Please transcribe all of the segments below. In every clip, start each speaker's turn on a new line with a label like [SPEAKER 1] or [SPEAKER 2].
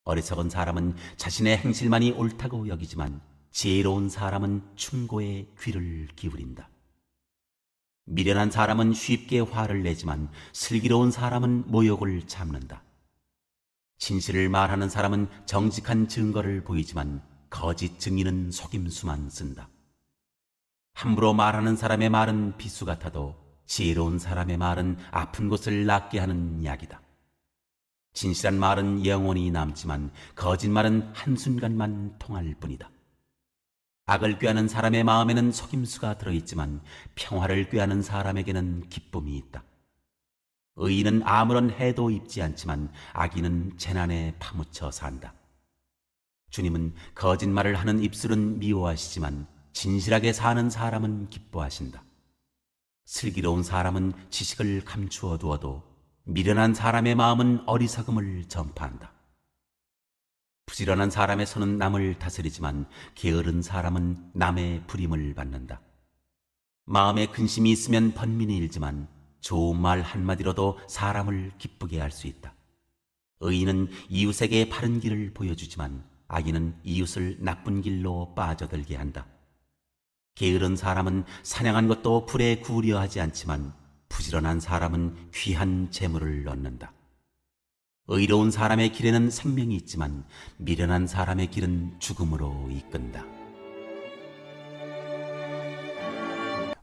[SPEAKER 1] 어리석은 사람은 자신의 행실만이 옳다고 여기지만 지혜로운 사람은 충고에 귀를 기울인다. 미련한 사람은 쉽게 화를 내지만 슬기로운 사람은 모욕을 참는다. 진실을 말하는 사람은 정직한 증거를 보이지만 거짓 증인은 속임수만 쓴다. 함부로 말하는 사람의 말은 비수 같아도 지혜로운 사람의 말은 아픈 곳을 낫게 하는 약이다. 진실한 말은 영원히 남지만 거짓말은 한순간만 통할 뿐이다. 악을 꾀하는 사람의 마음에는 속임수가 들어있지만 평화를 꾀하는 사람에게는 기쁨이 있다. 의인은 아무런 해도 입지 않지만 악인은 재난에 파묻혀 산다. 주님은 거짓말을 하는 입술은 미워하시지만 진실하게 사는 사람은 기뻐하신다. 슬기로운 사람은 지식을 감추어 두어도 미련한 사람의 마음은 어리석음을 전파한다. 부지런한 사람의 손은 남을 다스리지만 게으른 사람은 남의 부림을 받는다. 마음에 근심이 있으면 번민이 일지만 좋은 말 한마디로도 사람을 기쁘게 할 수 있다. 의인은 이웃에게 바른 길을 보여주지만 악인은 이웃을 나쁜 길로 빠져들게 한다. 게으른 사람은 사냥한 것도 불에 구우려 하지 않지만 부지런한 사람은 귀한 재물을 얻는다. 의로운 사람의 길에는 생명이 있지만 미련한 사람의 길은 죽음으로 이끈다.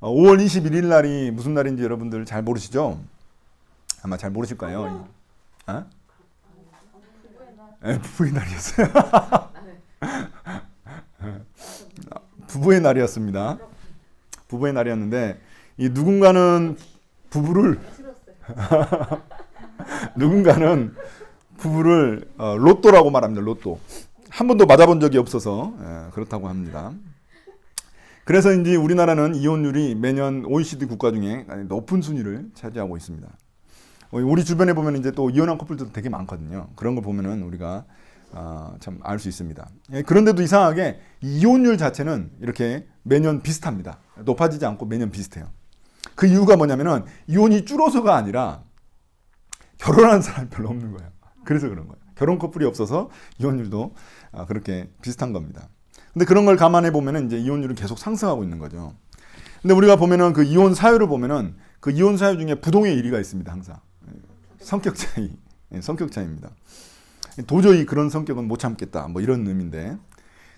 [SPEAKER 2] 5월 21일 날이 무슨 날인지 여러분들 잘 모르시죠? 아마 잘 모르실 거예요. 어? 네, 부부의 날이었어요. 부부의 날이었습니다. 부부의 날이었는데 이 누군가는 부부를 누군가는 부부를 로또라고 말합니다. 로또. 한 번도 맞아본 적이 없어서 그렇다고 합니다. 그래서 이제 우리나라는 이혼율이 매년 OECD 국가 중에 높은 순위를 차지하고 있습니다. 우리 주변에 보면 이제 또 이혼한 커플들도 되게 많거든요. 그런 걸 보면은 우리가 참 알 수 있습니다. 그런데도 이상하게 이혼율 자체는 이렇게 매년 비슷합니다. 높아지지 않고 매년 비슷해요. 그 이유가 뭐냐면은 이혼이 줄어서가 아니라 결혼하는 사람이 별로 없는 거예요. 그래서 그런 거예요. 결혼 커플이 없어서 이혼율도 그렇게 비슷한 겁니다. 근데 그런 걸 감안해 보면은 이제 이혼율은 계속 상승하고 있는 거죠. 근데 우리가 보면은 그 이혼 사유를 보면은 그 이혼 사유 중에 부동의 1위가 있습니다. 항상. 성격 차이. 성격 차이입니다. 도저히 그런 성격은 못 참겠다. 뭐 이런 의미인데.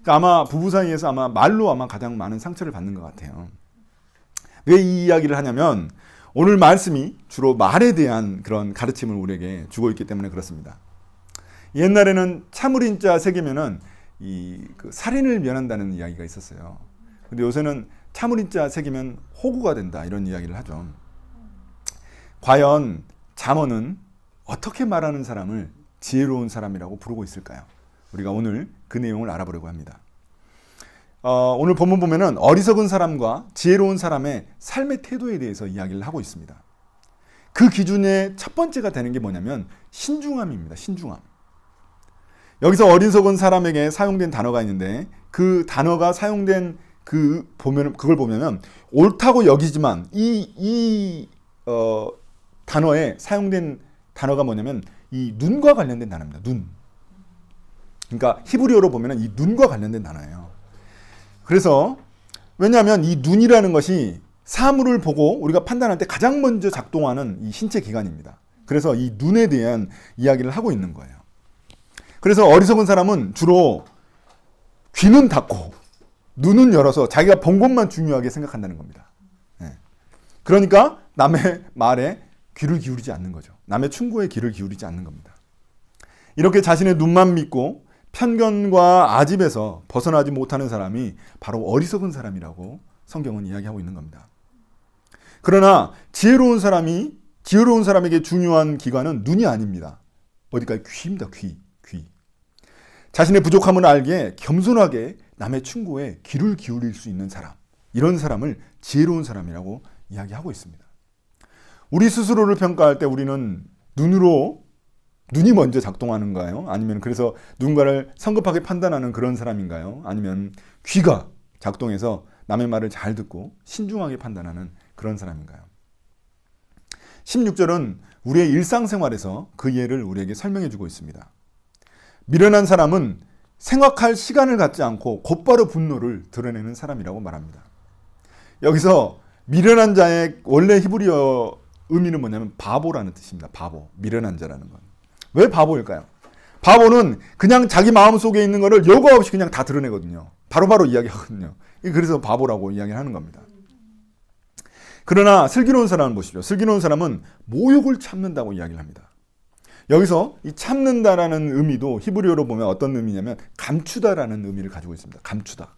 [SPEAKER 2] 그러니까 아마 부부 사이에서 아마 말로 아마 가장 많은 상처를 받는 것 같아요. 왜 이 이야기를 하냐면 오늘 말씀이 주로 말에 대한 그런 가르침을 우리에게 주고 있기 때문에 그렇습니다. 옛날에는 참을인자 새기면은 그 살인을 면한다는 이야기가 있었어요. 근데 요새는 참을인자 새기면 호구가 된다 이런 이야기를 하죠. 과연 잠언은 어떻게 말하는 사람을 지혜로운 사람이라고 부르고 있을까요? 우리가 오늘 그 내용을 알아보려고 합니다. 오늘 본문 보면은 어리석은 사람과 지혜로운 사람의 삶의 태도에 대해서 이야기를 하고 있습니다. 그 기준의 첫 번째가 되는 게 뭐냐면 신중함입니다. 신중함. 여기서 어리석은 사람에게 사용된 단어가 있는데 그 단어가 사용된 그걸 보면은 옳다고 여기지만 이 단어에 사용된 단어가 뭐냐면 이 눈과 관련된 단어입니다. 눈. 그러니까 히브리어로 보면은 이 눈과 관련된 단어예요. 그래서 왜냐하면 이 눈이라는 것이 사물을 보고 우리가 판단할 때 가장 먼저 작동하는 이 신체 기관입니다. 그래서 이 눈에 대한 이야기를 하고 있는 거예요. 그래서 어리석은 사람은 주로 귀는 닫고 눈은 열어서 자기가 본 것만 중요하게 생각한다는 겁니다. 그러니까 남의 말에 귀를 기울이지 않는 거죠. 남의 충고에 귀를 기울이지 않는 겁니다. 이렇게 자신의 눈만 믿고 편견과 아집에서 벗어나지 못하는 사람이 바로 어리석은 사람이라고 성경은 이야기하고 있는 겁니다. 그러나 지혜로운 사람에게 중요한 기관은 눈이 아닙니다. 어디까지? 귀입니다. 귀. 자신의 부족함을 알기에 겸손하게 남의 충고에 귀를 기울일 수 있는 사람, 이런 사람을 지혜로운 사람이라고 이야기하고 있습니다. 우리 스스로를 평가할 때 우리는 눈이 먼저 작동하는가요? 아니면 그래서 누군가를 성급하게 판단하는 그런 사람인가요? 아니면 귀가 작동해서 남의 말을 잘 듣고 신중하게 판단하는 그런 사람인가요? 16절은 우리의 일상생활에서 그 예를 우리에게 설명해 주고 있습니다. 미련한 사람은 생각할 시간을 갖지 않고 곧바로 분노를 드러내는 사람이라고 말합니다. 여기서 미련한 자의 원래 히브리어 의미는 뭐냐면 바보라는 뜻입니다. 바보, 미련한 자라는 건. 왜 바보일까요? 바보는 그냥 자기 마음속에 있는 거를 여과 없이 그냥 다 드러내거든요. 바로바로 이야기하거든요. 그래서 바보라고 이야기를 하는 겁니다. 그러나 슬기로운 사람을 보십시오. 슬기로운 사람은 모욕을 참는다고 이야기를 합니다. 여기서 이 참는다라는 의미도 히브리어로 보면 어떤 의미냐면 감추다라는 의미를 가지고 있습니다. 감추다.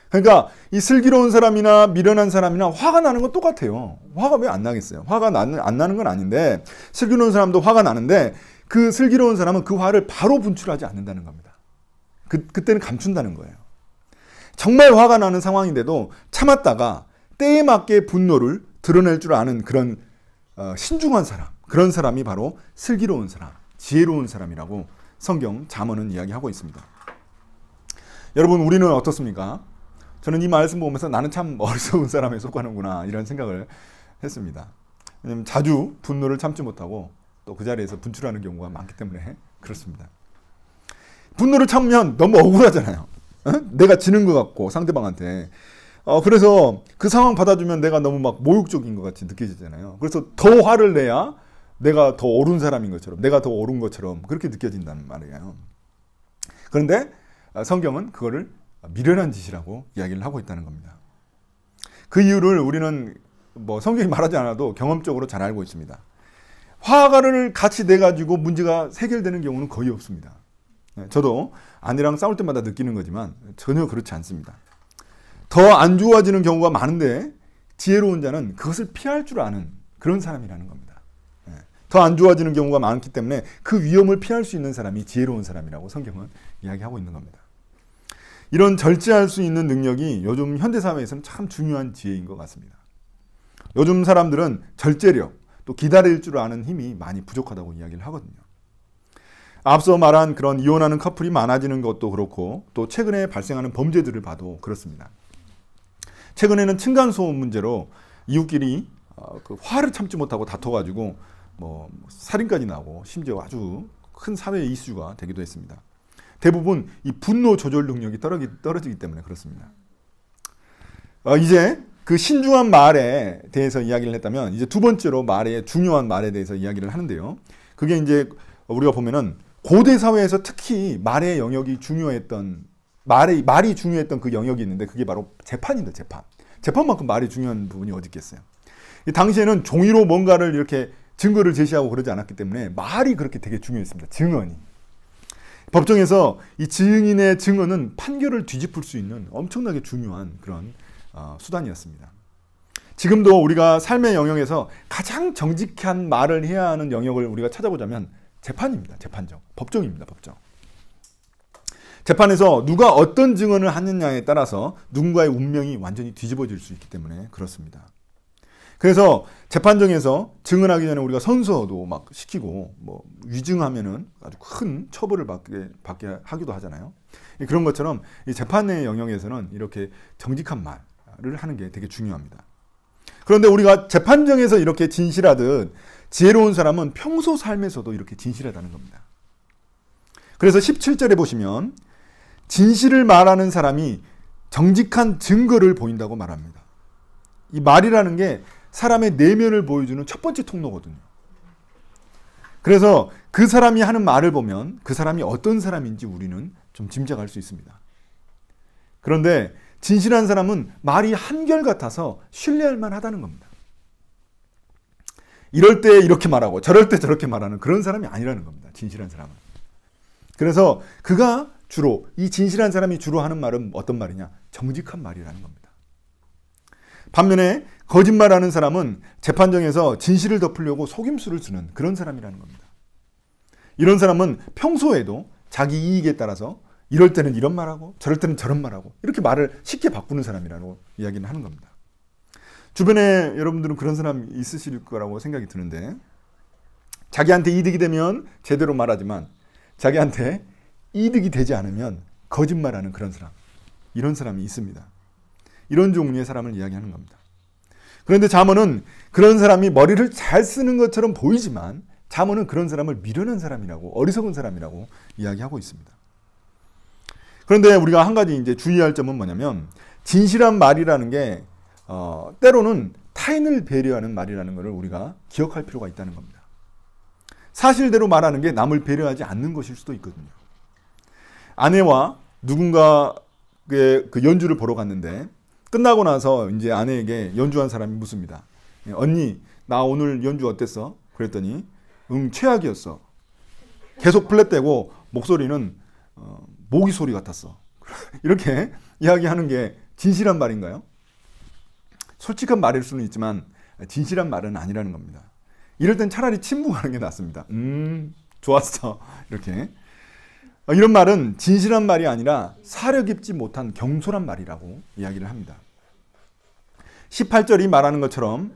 [SPEAKER 2] 그러니까 이 슬기로운 사람이나 미련한 사람이나 화가 나는 건 똑같아요. 화가 왜 안 나겠어요? 화가 안 나는 건 아닌데 슬기로운 사람도 화가 나는데 그 슬기로운 사람은 그 화를 바로 분출하지 않는다는 겁니다. 그때는 감춘다는 거예요. 정말 화가 나는 상황인데도 참았다가 때에 맞게 분노를 드러낼 줄 아는 그런 신중한 사람, 그런 사람이 바로 슬기로운 사람, 지혜로운 사람이라고 성경 잠언은 이야기하고 있습니다. 여러분, 우리는 어떻습니까? 저는 이 말씀 보면서 나는 참 어리석은 사람에 속하는구나 이런 생각을 했습니다. 왜냐하면 자주 분노를 참지 못하고 또 그 자리에서 분출하는 경우가 많기 때문에 그렇습니다. 분노를 참으면 너무 억울하잖아요. 내가 지는 것 같고 상대방한테. 그래서 그 상황 받아주면 내가 너무 막 모욕적인 것 같이 느껴지잖아요. 그래서 더 화를 내야 내가 더 옳은 사람인 것처럼, 내가 더 옳은 것처럼 그렇게 느껴진다는 말이에요. 그런데 성경은 그거를 미련한 짓이라고 이야기를 하고 있다는 겁니다. 그 이유를 우리는 뭐 성경이 말하지 않아도 경험적으로 잘 알고 있습니다. 화를 같이 내가지고 문제가 해결되는 경우는 거의 없습니다. 저도 아내랑 싸울 때마다 느끼는 거지만 전혀 그렇지 않습니다. 더 안 좋아지는 경우가 많은데 지혜로운 자는 그것을 피할 줄 아는 그런 사람이라는 겁니다. 더 안 좋아지는 경우가 많기 때문에 그 위험을 피할 수 있는 사람이 지혜로운 사람이라고 성경은 이야기하고 있는 겁니다. 이런 절제할 수 있는 능력이 요즘 현대사회에서는 참 중요한 지혜인 것 같습니다. 요즘 사람들은 절제력, 또 기다릴 줄 아는 힘이 많이 부족하다고 이야기를 하거든요. 앞서 말한 그런 이혼하는 커플이 많아지는 것도 그렇고 또 최근에 발생하는 범죄들을 봐도 그렇습니다. 최근에는 층간소음 문제로 이웃끼리 그 화를 참지 못하고 다퉈가지고 뭐 살인까지 나고 심지어 아주 큰 사회 이슈가 되기도 했습니다. 대부분 이 분노 조절 능력이 떨어지기 때문에 그렇습니다. 이제 그 신중한 말에 대해서 이야기를 했다면 이제 두 번째로 중요한 말에 대해서 이야기를 하는데요. 그게 이제 우리가 보면은 고대 사회에서 특히 말의 영역이 중요했던 말이 중요했던 그 영역이 있는데 그게 바로 재판입니다. 재판만큼 말이 중요한 부분이 어디 있겠어요. 이 당시에는 종이로 뭔가를 이렇게 증거를 제시하고 그러지 않았기 때문에 말이 그렇게 되게 중요했습니다. 증언이. 법정에서 이 증인의 증언은 판결을 뒤집을 수 있는 엄청나게 중요한 그런 수단이었습니다. 지금도 우리가 삶의 영역에서 가장 정직한 말을 해야 하는 영역을 우리가 찾아보자면 재판입니다. 법정입니다. 법정. 재판에서 누가 어떤 증언을 하느냐에 따라서 누군가의 운명이 완전히 뒤집어질 수 있기 때문에 그렇습니다. 그래서 재판정에서 증언하기 전에 우리가 선서도 막 시키고 뭐 위증하면은 아주 큰 처벌을 받게 하기도 하잖아요. 그런 것처럼 이 재판의 영역에서는 이렇게 정직한 말을 하는 게 되게 중요합니다. 그런데 우리가 재판정에서 이렇게 진실하듯 지혜로운 사람은 평소 삶에서도 이렇게 진실하다는 겁니다. 그래서 17절에 보시면 진실을 말하는 사람이 정직한 증거를 보인다고 말합니다. 이 말이라는 게 사람의 내면을 보여주는 첫 번째 통로거든요. 그래서 그 사람이 하는 말을 보면 그 사람이 어떤 사람인지 우리는 좀 짐작할 수 있습니다. 그런데 진실한 사람은 말이 한결같아서 신뢰할 만하다는 겁니다. 이럴 때 이렇게 말하고 저럴 때 저렇게 말하는 그런 사람이 아니라는 겁니다. 진실한 사람은. 그래서 이 진실한 사람이 주로 하는 말은 어떤 말이냐? 정직한 말이라는 겁니다. 반면에 거짓말하는 사람은 재판정에서 진실을 덮으려고 속임수를 쓰는 그런 사람이라는 겁니다. 이런 사람은 평소에도 자기 이익에 따라서 이럴 때는 이런 말하고 저럴 때는 저런 말하고 이렇게 말을 쉽게 바꾸는 사람이라고 이야기는 하는 겁니다. 주변에 여러분들은 그런 사람 있으실 거라고 생각이 드는데 자기한테 이득이 되면 제대로 말하지만 자기한테 이득이 되지 않으면 거짓말하는 그런 사람, 이런 사람이 있습니다. 이런 종류의 사람을 이야기하는 겁니다. 그런데 잠언은 그런 사람이 머리를 잘 쓰는 것처럼 보이지만 잠언은 그런 사람을 미련한 사람이라고, 어리석은 사람이라고 이야기하고 있습니다. 그런데 우리가 한 가지 이제 주의할 점은 뭐냐면, 진실한 말이라는 게 때로는 타인을 배려하는 말이라는 것을 우리가 기억할 필요가 있다는 겁니다. 사실대로 말하는 게 남을 배려하지 않는 것일 수도 있거든요. 아내와 누군가 그 연주를 보러 갔는데 끝나고 나서 이제 아내에게 연주한 사람이 묻습니다. 언니, 나 오늘 연주 어땠어? 그랬더니 최악이었어. 계속 플랫되고 목소리는 모기 소리 같았어. 이렇게 이야기하는 게 진실한 말인가요? 솔직한 말일 수는 있지만 진실한 말은 아니라는 겁니다. 이럴 땐 차라리 침묵하는 게 낫습니다. 좋았어. 이렇게. 이런 말은 진실한 말이 아니라 사려 깊지 못한 경솔한 말이라고 이야기를 합니다. 18절이 말하는 것처럼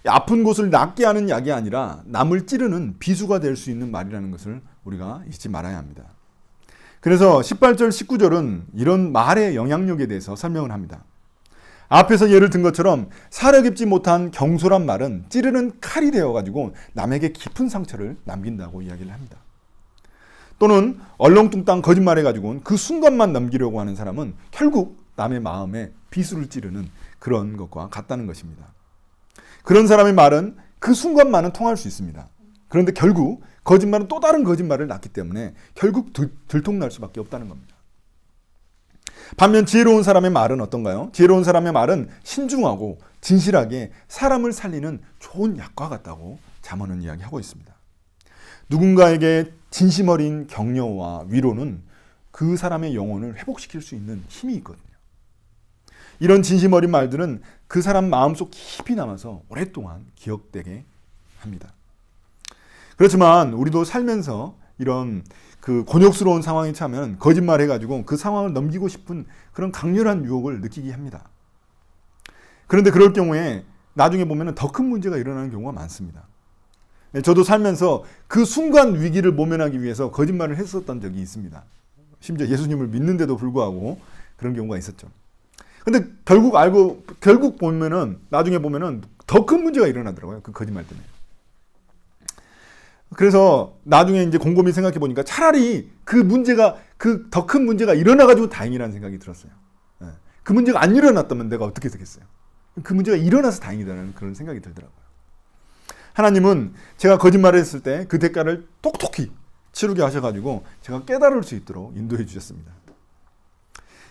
[SPEAKER 2] 아픈 곳을 낫게 하는 약이 아니라 남을 찌르는 비수가 될 수 있는 말이라는 것을 우리가 잊지 말아야 합니다. 그래서 18절, 19절은 이런 말의 영향력에 대해서 설명을 합니다. 앞에서 예를 든 것처럼 사려 깊지 못한 경솔한 말은 찌르는 칼이 되어가지고 남에게 깊은 상처를 남긴다고 이야기를 합니다. 또는 얼렁뚱땅 거짓말해가지고 그 순간만 넘기려고 하는 사람은 결국 남의 마음에 비수를 찌르는 그런 것과 같다는 것입니다. 그런 사람의 말은 그 순간만은 통할 수 있습니다. 그런데 결국 거짓말은 또 다른 거짓말을 낳기 때문에 결국 들통날 수밖에 없다는 겁니다. 반면 지혜로운 사람의 말은 어떤가요? 지혜로운 사람의 말은 신중하고 진실하게 사람을 살리는 좋은 약과 같다고 잠언은 이야기하고 있습니다. 누군가에게 진심 어린 격려와 위로는 그 사람의 영혼을 회복시킬 수 있는 힘이 있거든요. 이런 진심 어린 말들은 그 사람 마음속 깊이 남아서 오랫동안 기억되게 합니다. 그렇지만 우리도 살면서 이런 그 곤욕스러운 상황에 처하면 거짓말해가지고 그 상황을 넘기고 싶은 그런 강렬한 유혹을 느끼게 합니다. 그런데 그럴 경우에 나중에 보면 더 큰 문제가 일어나는 경우가 많습니다. 저도 살면서 그 순간 위기를 모면하기 위해서 거짓말을 했었던 적이 있습니다. 심지어 예수님을 믿는데도 불구하고 그런 경우가 있었죠. 근데 결국 보면은, 나중에 보면은 더 큰 문제가 일어나더라고요. 그 거짓말 때문에. 그래서 나중에 이제 곰곰이 생각해 보니까 차라리 그 문제가, 그 더 큰 문제가 일어나가지고 다행이라는 생각이 들었어요. 그 문제가 안 일어났다면 내가 어떻게 되겠어요? 그 문제가 일어나서 다행이다라는 그런 생각이 들더라고요. 하나님은 제가 거짓말을 했을 때 그 대가를 똑똑히 치르게 하셔가지고 제가 깨달을 수 있도록 인도해 주셨습니다.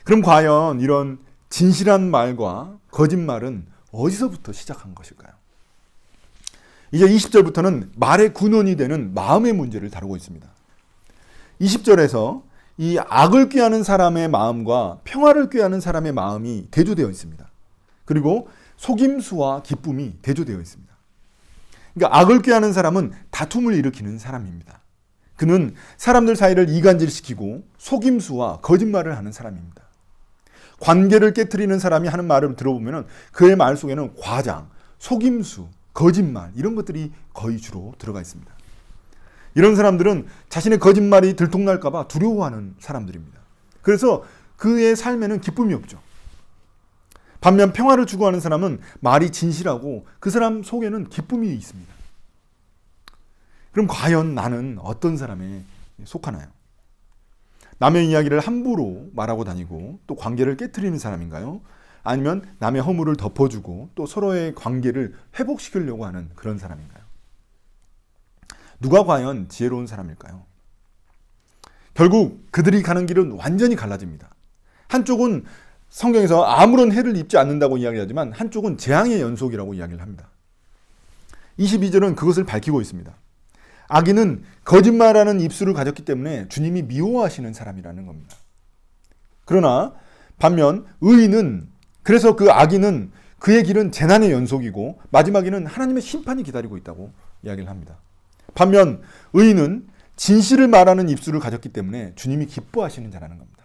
[SPEAKER 2] 그럼 과연 이런 진실한 말과 거짓말은 어디서부터 시작한 것일까요? 이제 20절부터는 말의 근원이 되는 마음의 문제를 다루고 있습니다. 20절에서 이 악을 꾀하는 사람의 마음과 평화를 꾀하는 사람의 마음이 대조되어 있습니다. 그리고 속임수와 기쁨이 대조되어 있습니다. 그러니까 악을 꾀하는 사람은 다툼을 일으키는 사람입니다. 그는 사람들 사이를 이간질시키고 속임수와 거짓말을 하는 사람입니다. 관계를 깨트리는 사람이 하는 말을 들어보면 그의 말 속에는 과장, 속임수, 거짓말 이런 것들이 거의 주로 들어가 있습니다. 이런 사람들은 자신의 거짓말이 들통날까 봐 두려워하는 사람들입니다. 그래서 그의 삶에는 기쁨이 없죠. 반면 평화를 추구하는 사람은 말이 진실하고 그 사람 속에는 기쁨이 있습니다. 그럼 과연 나는 어떤 사람에 속하나요? 남의 이야기를 함부로 말하고 다니고 또 관계를 깨트리는 사람인가요? 아니면 남의 허물을 덮어주고 또 서로의 관계를 회복시키려고 하는 그런 사람인가요? 누가 과연 지혜로운 사람일까요? 결국 그들이 가는 길은 완전히 갈라집니다. 한쪽은 성경에서 아무런 해를 입지 않는다고 이야기하지만 한쪽은 재앙의 연속이라고 이야기를 합니다. 22절은 그것을 밝히고 있습니다. 악인은 거짓말하는 입술을 가졌기 때문에 주님이 미워하시는 사람이라는 겁니다. 그러나 반면 의인은, 그래서 그 악인은 그의 길은 재난의 연속이고 마지막에는 하나님의 심판이 기다리고 있다고 이야기를 합니다. 반면 의인은 진실을 말하는 입술을 가졌기 때문에 주님이 기뻐하시는 자라는 겁니다.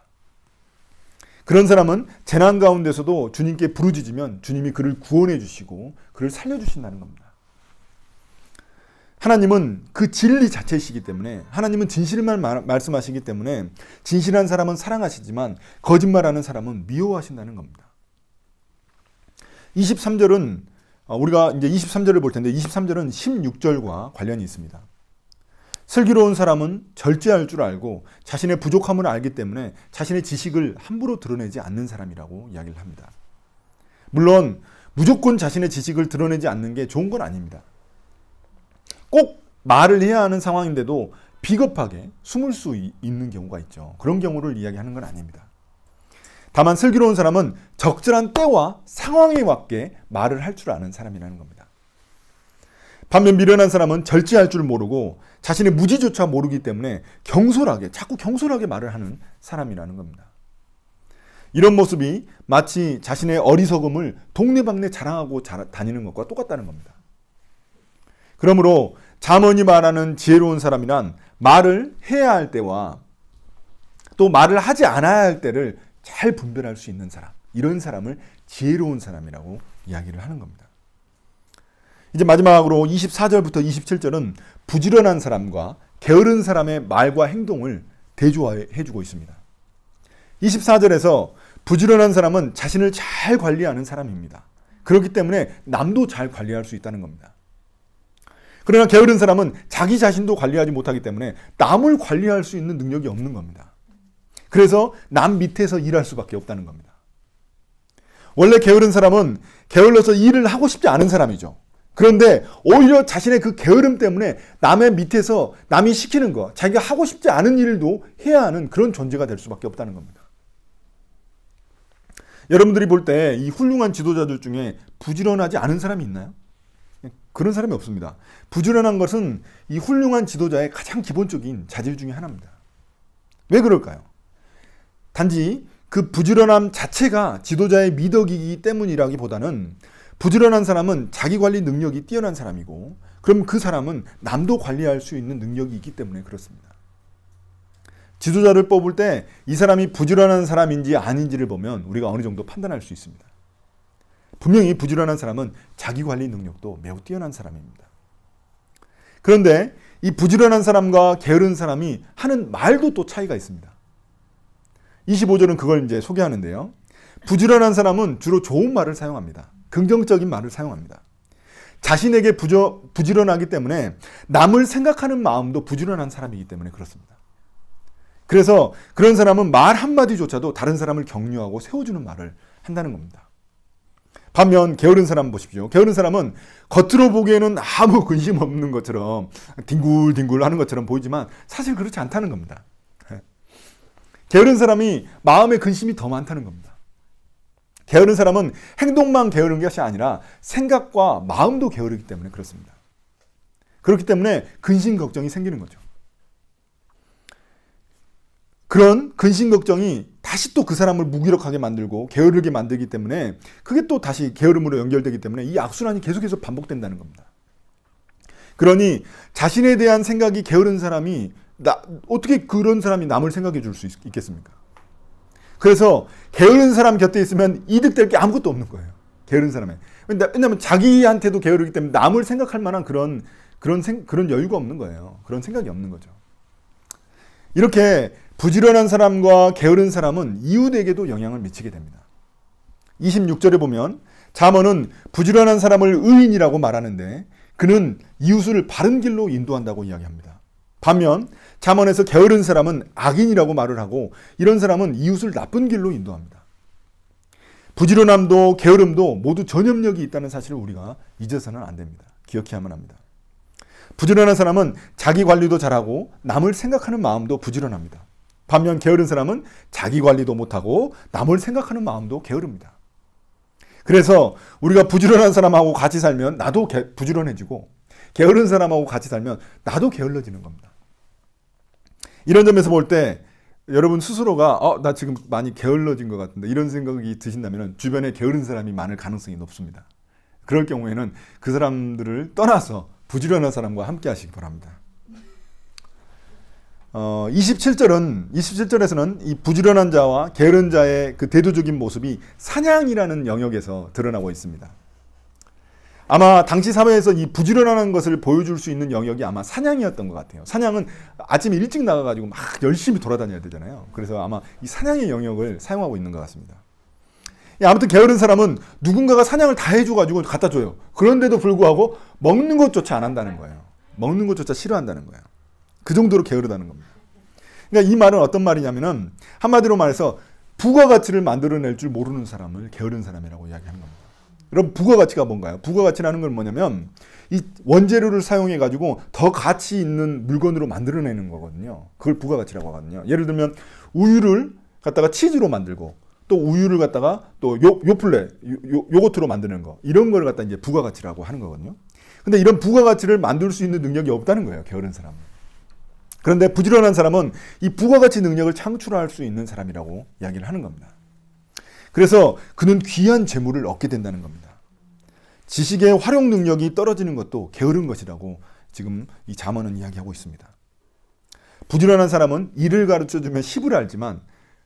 [SPEAKER 2] 그런 사람은 재난 가운데서도 주님께 부르짖으면 주님이 그를 구원해 주시고 그를 살려주신다는 겁니다. 하나님은 그 진리 자체이시기 때문에, 하나님은 진실만 말씀하시기 때문에 진실한 사람은 사랑하시지만 거짓말하는 사람은 미워하신다는 겁니다. 23절은 우리가 이제 23절을 볼 텐데 23절은 16절과 관련이 있습니다. 슬기로운 사람은 절제할 줄 알고 자신의 부족함을 알기 때문에 자신의 지식을 함부로 드러내지 않는 사람이라고 이야기를 합니다. 물론 무조건 자신의 지식을 드러내지 않는 게 좋은 건 아닙니다. 꼭 말을 해야 하는 상황인데도 비겁하게 숨을 수 있는 경우가 있죠. 그런 경우를 이야기하는 건 아닙니다. 다만 슬기로운 사람은 적절한 때와 상황에 맞게 말을 할 줄 아는 사람이라는 겁니다. 반면 미련한 사람은 절제할 줄 모르고 자신의 무지조차 모르기 때문에 자꾸 경솔하게 말을 하는 사람이라는 겁니다. 이런 모습이 마치 자신의 어리석음을 동네방네 자랑하고 다니는 것과 똑같다는 겁니다. 그러므로 잠언이 말하는 지혜로운 사람이란 말을 해야 할 때와 또 말을 하지 않아야 할 때를 잘 분별할 수 있는 사람, 이런 사람을 지혜로운 사람이라고 이야기를 하는 겁니다. 이제 마지막으로 24절부터 27절은 부지런한 사람과 게으른 사람의 말과 행동을 대조해 주고 있습니다. 24절에서 부지런한 사람은 자신을 잘 관리하는 사람입니다. 그렇기 때문에 남도 잘 관리할 수 있다는 겁니다. 그러나 게으른 사람은 자기 자신도 관리하지 못하기 때문에 남을 관리할 수 있는 능력이 없는 겁니다. 그래서 남 밑에서 일할 수밖에 없다는 겁니다. 원래 게으른 사람은 게을러서 일을 하고 싶지 않은 사람이죠. 그런데 오히려 자신의 그 게으름 때문에 남의 밑에서 남이 시키는 거, 자기가 하고 싶지 않은 일도 해야 하는 그런 존재가 될 수밖에 없다는 겁니다. 여러분들이 볼 때 이 훌륭한 지도자들 중에 부지런하지 않은 사람이 있나요? 그런 사람이 없습니다. 부지런한 것은 이 훌륭한 지도자의 가장 기본적인 자질 중에 하나입니다. 왜 그럴까요? 단지 그 부지런함 자체가 지도자의 미덕이기 때문이라기보다는 부지런한 사람은 자기 관리 능력이 뛰어난 사람이고, 그럼 그 사람은 남도 관리할 수 있는 능력이 있기 때문에 그렇습니다. 지도자를 뽑을 때 이 사람이 부지런한 사람인지 아닌지를 보면 우리가 어느 정도 판단할 수 있습니다. 분명히 부지런한 사람은 자기 관리 능력도 매우 뛰어난 사람입니다. 그런데 이 부지런한 사람과 게으른 사람이 하는 말도 또 차이가 있습니다. 25절은 그걸 이제 소개하는데요. 부지런한 사람은 주로 좋은 말을 사용합니다. 긍정적인 말을 사용합니다. 자신에게 부지런하기 때문에 남을 생각하는 마음도 부지런한 사람이기 때문에 그렇습니다. 그래서 그런 사람은 말 한마디조차도 다른 사람을 격려하고 세워주는 말을 한다는 겁니다. 반면 게으른 사람 보십시오. 게으른 사람은 겉으로 보기에는 아무 근심 없는 것처럼 뒹굴뒹굴 하는 것처럼 보이지만 사실 그렇지 않다는 겁니다. 게으른 사람이 마음에 근심이 더 많다는 겁니다. 게으른 사람은 행동만 게으른 것이 아니라 생각과 마음도 게으르기 때문에 그렇습니다. 그렇기 때문에 근심 걱정이 생기는 거죠. 그런 근심 걱정이 다시 또 그 사람을 무기력하게 만들고 게으르게 만들기 때문에 그게 또 다시 게으름으로 연결되기 때문에 이 악순환이 계속해서 반복된다는 겁니다. 그러니 자신에 대한 생각이 게으른 사람이 어떻게 그런 사람이 남을 생각해 줄 수 있겠습니까? 그래서 게으른 사람 곁에 있으면 이득될 게 아무것도 없는 거예요. 게으른 사람에. 왜냐하면 자기한테도 게으르기 때문에 남을 생각할 만한 그런 여유가 없는 거예요. 그런 생각이 없는 거죠. 이렇게 부지런한 사람과 게으른 사람은 이웃에게도 영향을 미치게 됩니다. 26절에 보면 잠언은 부지런한 사람을 의인이라고 말하는데 그는 이웃을 바른 길로 인도한다고 이야기합니다. 반면 잠언에서 게으른 사람은 악인이라고 말을 하고 이런 사람은 이웃을 나쁜 길로 인도합니다. 부지런함도 게으름도 모두 전염력이 있다는 사실을 우리가 잊어서는 안 됩니다. 기억해야만 합니다. 부지런한 사람은 자기 관리도 잘하고 남을 생각하는 마음도 부지런합니다. 반면 게으른 사람은 자기 관리도 못하고 남을 생각하는 마음도 게으릅니다. 그래서 우리가 부지런한 사람하고 같이 살면 나도 부지런해지고 게으른 사람하고 같이 살면 나도 게을러지는 겁니다. 이런 점에서 볼 때 여러분 스스로가 나 지금 많이 게을러진 것 같은데 이런 생각이 드신다면 주변에 게으른 사람이 많을 가능성이 높습니다. 그럴 경우에는 그 사람들을 떠나서 부지런한 사람과 함께 하시기 바랍니다. 27절에서는 이 부지런한 자와 게으른 자의 그 대조적인 모습이 사냥이라는 영역에서 드러나고 있습니다. 아마 당시 사회에서 이 부지런한 것을 보여줄 수 있는 영역이 아마 사냥이었던 것 같아요. 사냥은 아침에 일찍 나가가지고 막 열심히 돌아다녀야 되잖아요. 그래서 아마 이 사냥의 영역을 사용하고 있는 것 같습니다. 아무튼 게으른 사람은 누군가가 사냥을 다 해줘가지고 갖다 줘요. 그런데도 불구하고 먹는 것조차 안 한다는 거예요. 먹는 것조차 싫어한다는 거예요. 그 정도로 게으르다는 겁니다. 그러니까 이 말은 어떤 말이냐면은 한마디로 말해서 부가가치를 만들어낼 줄 모르는 사람을 게으른 사람이라고 이야기하는 겁니다. 여러분 부가가치가 뭔가요? 부가가치라는 건 뭐냐면 이 원재료를 사용해 가지고 더 가치 있는 물건으로 만들어내는 거거든요. 그걸 부가가치라고 하거든요. 예를 들면 우유를 갖다가 치즈로 만들고 또 우유를 갖다가 또 요플레, 요거트로 만드는 거 이런 걸 갖다 이제 부가가치라고 하는 거거든요. 근데 이런 부가가치를 만들 수 있는 능력이 없다는 거예요. 게으른 사람은. 그런데 부지런한 사람은 이 부가가치 능력을 창출할 수 있는 사람이라고 이야기를 하는 겁니다. 그래서 그는 귀한 재물을 얻게 된다는 겁니다. 지식의 활용 능력이 떨어지는 것도 게으른 것이라고 지금 이 잠언은 이야기하고 있습니다. 부지런한 사람은 일을 가르쳐주면 10을 알지만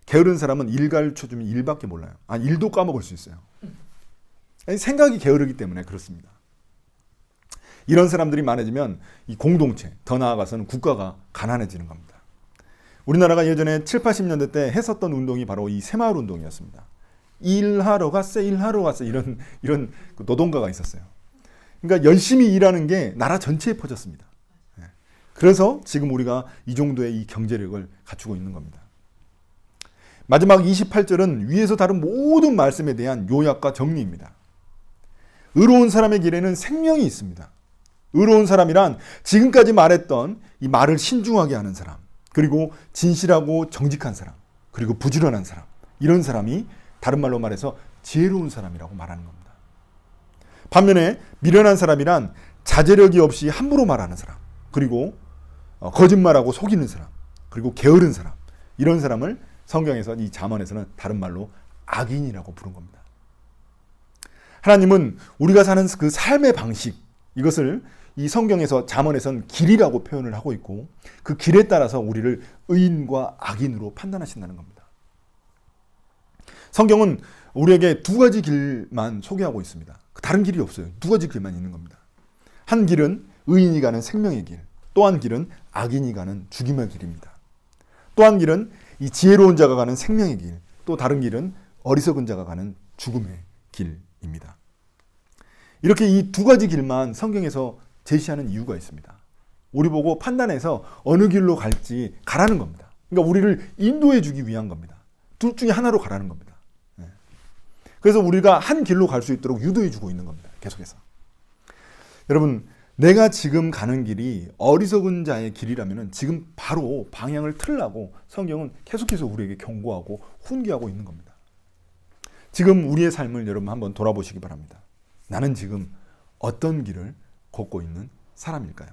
[SPEAKER 2] 게으른 사람은 일 가르쳐주면 1밖에 몰라요. 일도 까먹을 수 있어요. 생각이 게으르기 때문에 그렇습니다. 이런 사람들이 많아지면 이 공동체, 더 나아가서는 국가가 가난해지는 겁니다. 우리나라가 예전에 7, 80년대 때 했었던 운동이 바로 이 새마을 운동이었습니다. 일하러 갔어 이런 노동가가 있었어요. 그러니까 열심히 일하는 게 나라 전체에 퍼졌습니다. 그래서 지금 우리가 이 정도의 이 경제력을 갖추고 있는 겁니다. 마지막 28절은 위에서 다룬 모든 말씀에 대한 요약과 정리입니다. 의로운 사람의 길에는 생명이 있습니다. 의로운 사람이란 지금까지 말했던 이 말을 신중하게 하는 사람, 그리고 진실하고 정직한 사람, 그리고 부지런한 사람, 이런 사람이 다른 말로 말해서 지혜로운 사람이라고 말하는 겁니다. 반면에 미련한 사람이란 자제력이 없이 함부로 말하는 사람, 그리고 거짓말하고 속이는 사람, 그리고 게으른 사람, 이런 사람을 성경에서 이 잠언에서는 다른 말로 악인이라고 부른 겁니다. 하나님은 우리가 사는 그 삶의 방식, 이것을 이 성경에서 잠언에서는 길이라고 표현을 하고 있고 그 길에 따라서 우리를 의인과 악인으로 판단하신다는 겁니다. 성경은 우리에게 두 가지 길만 소개하고 있습니다. 다른 길이 없어요. 두 가지 길만 있는 겁니다. 한 길은 의인이 가는 생명의 길, 또 한 길은 악인이 가는 죽임의 길입니다. 또 한 길은 이 지혜로운 자가 가는 생명의 길, 또 다른 길은 어리석은 자가 가는 죽음의 길입니다. 이렇게 이 두 가지 길만 성경에서 제시하는 이유가 있습니다. 우리 보고 판단해서 어느 길로 갈지 가라는 겁니다. 그러니까 우리를 인도해 주기 위한 겁니다. 둘 중에 하나로 가라는 겁니다. 그래서 우리가 한 길로 갈 수 있도록 유도해 주고 있는 겁니다. 계속해서. 여러분, 내가 지금 가는 길이 어리석은 자의 길이라면 지금 바로 방향을 틀라고 성경은 계속해서 우리에게 경고하고 훈계하고 있는 겁니다. 지금 우리의 삶을 여러분 한번 돌아보시기 바랍니다. 나는 지금 어떤 길을 걷고 있는 사람일까요?